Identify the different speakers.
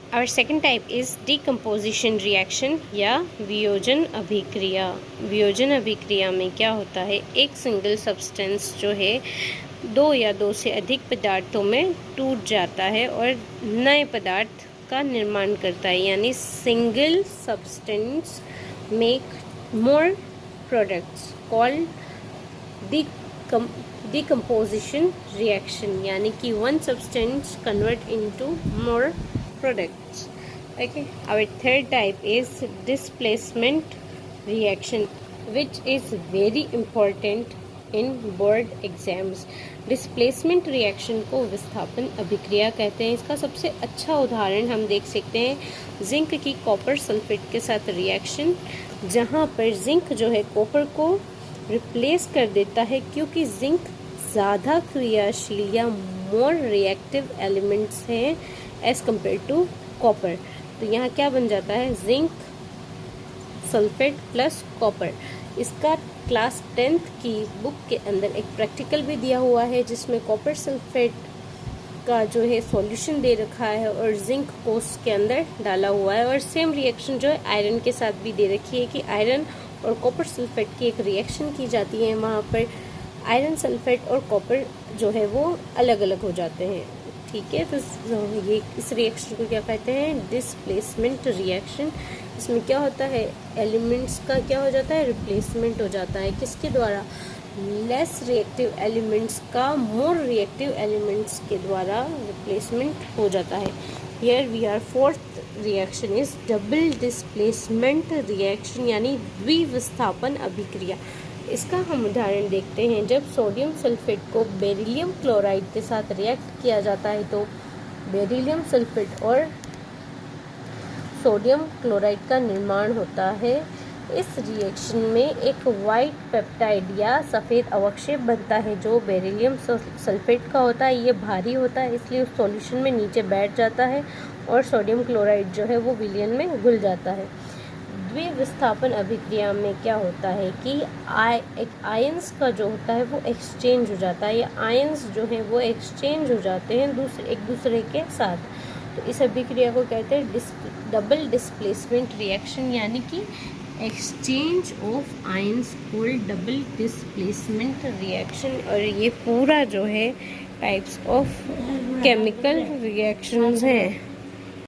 Speaker 1: Our second type is decomposition reaction या वियोजन अभिक्रिया। वियोजन अभिक्रिया में क्या होता है, एक सिंगल सब्सटेंस जो है दो या दो से अधिक पदार्थों में टूट जाता है और नए पदार्थ का निर्माण करता है, यानी single substance make more products called decomposition reaction, यानी कि one substance convert into more products. Okay, our third type is displacement reaction, which is very important in board exams. Displacement reaction को विस्थापन अभिक्रिया कहते हैं। इसका सबसे अच्छा उदाहरण हम देख सकते हैं जिंक की कॉपर सल्फेट के साथ रिएक्शन, जहां पर जिंक जो है कॉपर को रिप्लेस कर देता है, क्योंकि जिंक ज़्यादा क्रियाशील या मोर रिएक्टिव एलिमेंट्स हैं एज कम्पेयर टू कॉपर। तो यहाँ क्या बन जाता है, जिंक सल्फेट प्लस कॉपर। इसका क्लास 10th की बुक के अंदर एक प्रैक्टिकल भी दिया हुआ है, जिसमें कॉपर सल्फेट का जो है सॉल्यूशन दे रखा है और जिंक को उसके अंदर डाला हुआ है, और सेम रिएक्शन जो है आयरन के साथ भी दे रखी है कि आयरन और कॉपर सल्फेट की एक रिएक्शन की जाती है, वहाँ पर आयरन सल्फेट और कॉपर जो है वो अलग अलग हो जाते हैं। ठीक है, तो ये इस रिएक्शन को क्या कहते हैं, डिस्प्लेसमेंट रिएक्शन। इसमें क्या होता है, एलिमेंट्स का क्या हो जाता है, रिप्लेसमेंट हो जाता है। किसके द्वारा, लेस रिएक्टिव एलिमेंट्स का मोर रिएक्टिव एलिमेंट्स के द्वारा रिप्लेसमेंट हो जाता है। Here we are fourth reaction is double displacement reaction, यानी द्विविस्थापन अभिक्रिया। इसका हम उदाहरण देखते हैं। जब सोडियम सल्फेट को बेरिलियम क्लोराइड के साथ रिएक्ट किया जाता है तो बेरिलियम सल्फेट और सोडियम क्लोराइड का निर्माण होता है। इस रिएक्शन में एक वाइट पेप्टाइड या सफ़ेद अवक्षेप बनता है जो बेरिलियम सल्फेट का होता है। ये भारी होता है, इसलिए उस सॉल्यूशन में नीचे बैठ जाता है और सोडियम क्लोराइड जो है वो विलयन में घुल जाता है। द्विविस्थापन अभिक्रिया में क्या होता है कि एक आयंस का जो होता है वो एक्सचेंज हो जाता है, या आयंस जो है वो एक्सचेंज हो जाते हैं एक दूसरे के साथ। तो इस अभिक्रिया को कहते हैं डबल डिस्प्लेसमेंट रिएक्शन, यानी कि exchange of ions called double displacement reaction. और ये पूरा जो है टाइप्स ऑफ केमिकल रिएक्शंस हैं।